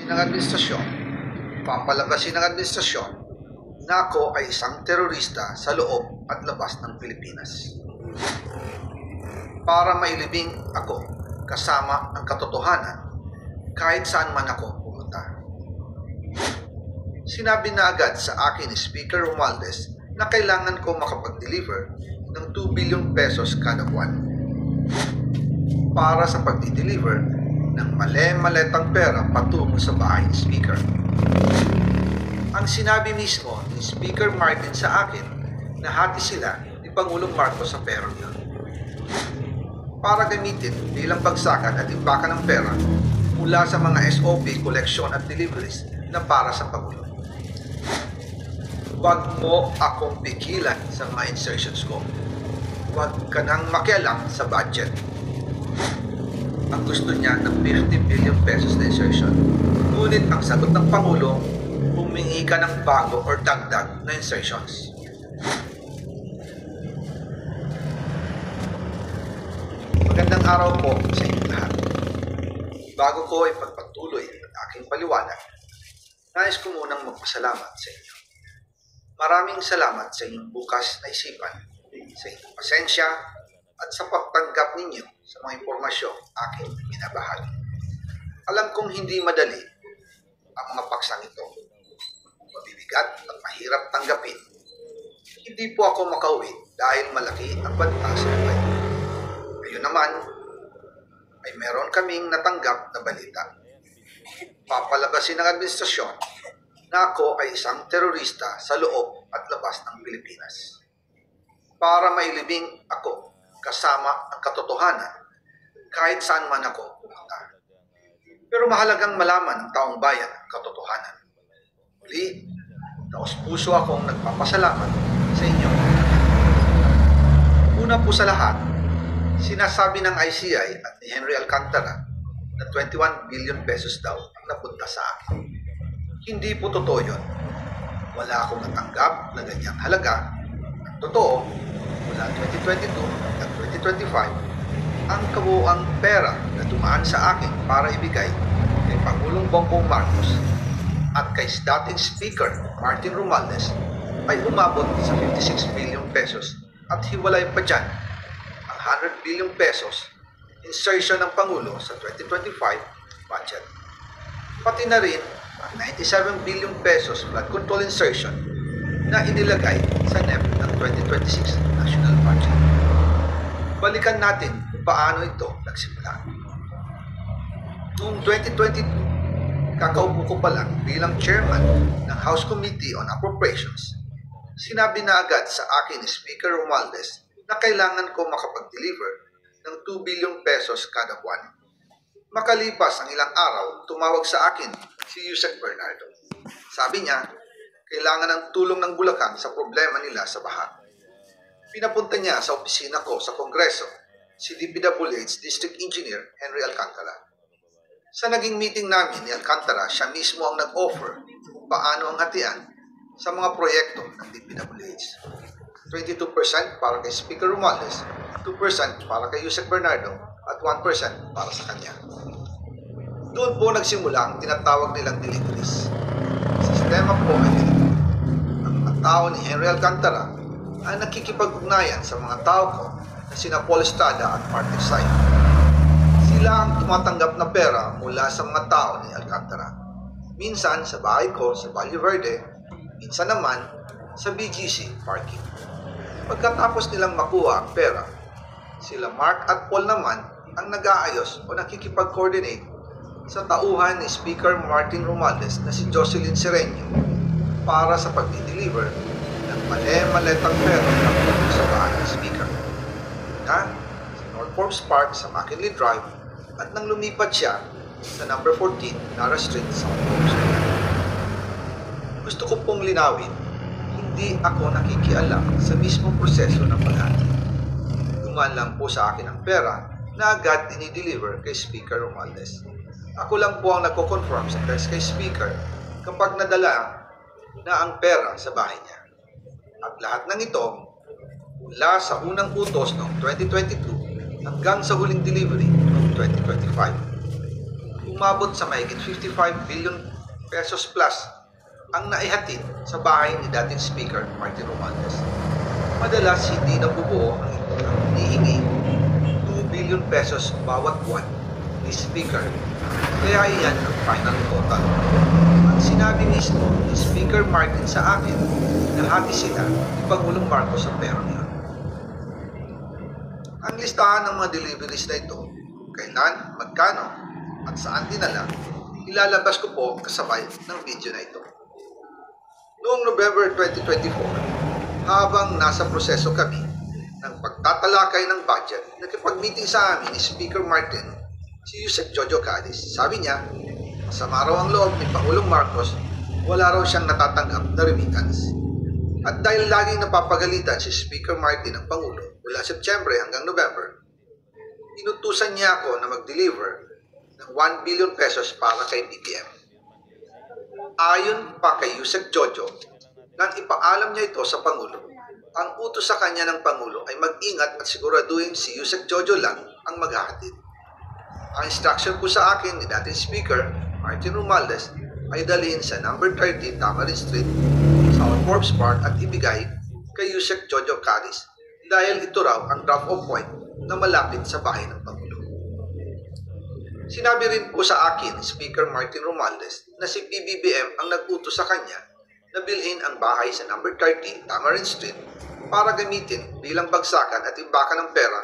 ng administrasyon, papalabasin ng administrasyon na ako ay isang terorista sa loob at labas ng Pilipinas. Para mailibing ako kasama ang katotohanan kahit saan man ako pumunta. Sinabi na agad sa akin ni Speaker Romualdez na kailangan ko makapag-deliver ng 2 billion pesos kada buwan para sa pagdi-deliver ng male-maletang pera patungo sa bahay ni Speaker. Ang sinabi mismo ni Speaker Martin sa akin na hati sila ni Pangulong Marcos sa perang yun para gamitin bilang bagsakan at imbakan ng pera mula sa mga SOP, collection at deliveries na para sa Pangulo. Huwag mo akong pigilan sa mga insertions ko. Huwag ka nang makialam sa budget. Ang gusto niya ng 50 billion pesos na insertion. Ngunit ang sagot ng Pangulo, humingi ka ng bago or dagdag na insertions. Magandang araw po sa inyo lahat. Bago ko ipagpatuloy ang aking paliwanag, nais ko munang magpasalamat sa inyo. Maraming salamat sa inyong bukas na isipan, sa inyong pasensya, at sa pagtanggap ninyo sa mga impormasyong aking binabahagi. Alam kong hindi madali ang mga paksang ito. Mabibigat at mahirap tanggapin. Hindi po ako makauwi dahil malaki ang banta sa buhay. Ngayon naman, ay meron kaming natanggap na balita. Papalabasin ng administrasyon na ako ay isang terorista sa loob at labas ng Pilipinas. Para mailibing ako kasama ang katotohanan kahit saan man ako pumunta. Pero mahalagang malaman ng taong bayan ang katotohanan. Muli, taos-puso akong nagpapasalamat sa inyo. Una po sa lahat, sinasabi ng ICI at ni Henry Alcantara na 21 billion pesos daw ang napunta sa akin. Hindi po totoo yun. Wala akong natanggap na ganyang halaga. Ang totoo, mula 2022 hanggang 2025, ang kabuuang pera na dumaan sa akin para ibigay kay Pangulong Bongbong Marcos at kay dating Speaker Martin Romualdez ay umabot sa 56 billion pesos at hiwalay pa dyan ang 100 billion pesos insertion ng Pangulo sa 2025 budget. Pati na rin ang 97 billion pesos flood control insertion na inilagay sa NEP ng 2026 National Budget. Balikan natin kung paano ito nagsimula. Noong 2022, kakaupo ko pa lang bilang chairman ng House Committee on Appropriations, sinabi na agad sa akin ni Speaker Romualdez na kailangan ko makapag-deliver ng 2 billion pesos kada buwan. Makalipas ang ilang araw, tumawag sa akin si Yusek Bernardo. Sabi niya, kailangan ng tulong ng Bulacan sa problema nila sa baha. Pinapunta niya sa opisina ko sa Kongreso si DPWH District Engineer Henry Alcantara. Sa naging meeting namin ni Alcantara, siya mismo ang nag-offer kung paano ang hatian sa mga proyekto ng DPWH. 22% para kay Speaker Romualdez, 2% para kay Yusek Bernardo, at 1% para sa kanya. Doon po nagsimula ang tinatawag nilang deliveries. Sistema po ay ganito. Ang mga tao ni Henry Alcantara ay nakikipag-ugnayan sa mga tao ko na sina Paul Estrada at Martin Sy. Sila ang tumatanggap na pera mula sa mga tao ni Alcantara. Minsan sa bahay ko sa Valle Verde, minsan naman sa BGC parking. Pagkatapos nilang makuha ang pera, sila Mark at Paul naman ang nag-aayos o nakikipag-coordinate sa tauhan ni Speaker Martin Romualdez na si Jocelyn Sereno para sa pag-deliver ng male-maletang pera ng sa bahay ni Speaker. Na sa North Forbes Park sa McKinley Drive at nang lumipat siya sa number 14 Nara Street sa Forbes. Gusto ko pong linawin, hindi ako nakikialam sa mismong proseso ng paghati. Dumaan lang po sa akin ang pera na agad dinideliver kay Speaker Romualdez. Ako lang po ang nagko-confirm sa desk kay Speaker kapag nadala na ang pera sa bahay niya. At lahat ng ito, mula sa unang utos noong 2022 hanggang sa huling delivery noong 2025. Kung umabot sa mahigit 55 billion pesos plus ang naihatid sa bahay ni dating Speaker Martin Romualdez. Madalas hindi nabubuo ang hinihingi 2 billion pesos bawat buwan ni Speaker, kaya iyan ang final total. Ang sinabi mismo ni Speaker Martin sa akin na hati sila ni Pangulong Marcos sa pera niya. Ang listahan ng mga deliveries na ito, kailan, magkano, at saan dinala, ilalabas ko po kasabay ng video na ito. Noong November 2024, habang nasa proseso kami ng pagtatalakay ng budget, nakipag-meeting sa amin ni Speaker Martin si Yusek Jojo Cadiz. Sabi niya, masama raw ang loob ni Pangulong Marcos, wala raw siyang natatanggap na remittance. At dahil laging napapagalitan si Speaker Martin ng Pangulo mula September hanggang November, inutusan niya ako na mag-deliver ng 1 billion pesos para kay BBM. Ayon pa kay Yusek Jojo, nang ipaalam niya ito sa Pangulo, ang utos sa kanya ng Pangulo ay mag-ingat at siguraduhin si Yusek Jojo lang ang maghahatid. Ang instruction po sa akin ni dating Speaker Martin Romualdez ay dalhin sa number 30 Tamarin Street, South Forbes Park at ibigay kay Yusek Jojo Cadiz dahil ito raw ang drop-off point na malapit sa bahay ng Pangulo. Sinabi rin po sa akin ni Speaker Martin Romualdez na si PBBM ang nag-utos sa kanya na bilhin ang bahay sa number 30 Tamarin Street para gamitin bilang bagsakan at imbakan ng pera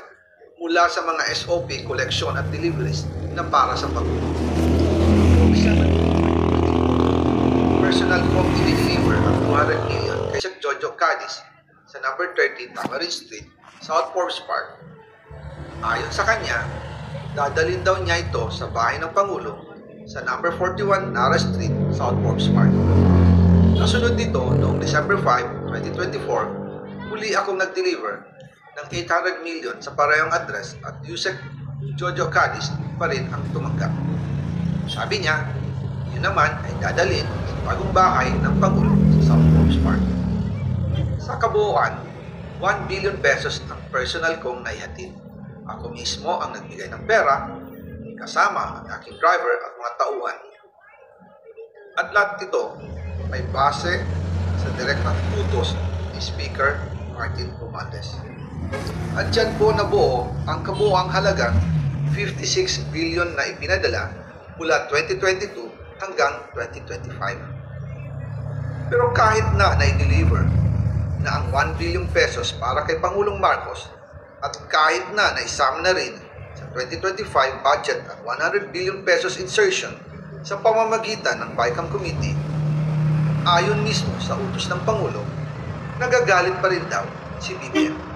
mula sa mga SOP, koleksyon at deliveries na para sa Pangulo. Personal kong i-deliver ang 200 million kay Yusek Jojo Cadiz sa number 30 Tamarin Street, South Forbes Park. Ayon sa kanya, dadalhin daw niya ito sa bahay ng Pangulo sa number 41 Nara Street, South Forbes Park. Kasunod nito, noong December 5, 2024, muli akong nag-deliver ng 800 million sa parehong address at Yusek Jojo Cadiz pa rin ang tumanggap. Sabi niya, yun naman ay dadalhin sa bagong bahay ng Pangulo sa South Forbes Park. Sa kabuuan, 1 billion pesos ang personal kong naihatid. Ako mismo ang nagbigay ng pera, kasama ang aking driver at mga tauhan. At lahat ito may base sa direktang utos ni Speaker Martin Romualdez. At dyan po nabuo ang kabuuang halagang 56 billion na ipinadala mula 2022 hanggang 2025. Pero kahit na na-deliver na ang 1 billion pesos para kay Pangulong Marcos at kahit na naisama na rin sa 2025 budget ang 100 billion pesos insertion sa pamamagitan ng BICAM Committee, ayon mismo sa utos ng Pangulo, nagagalit pa rin daw si BBM.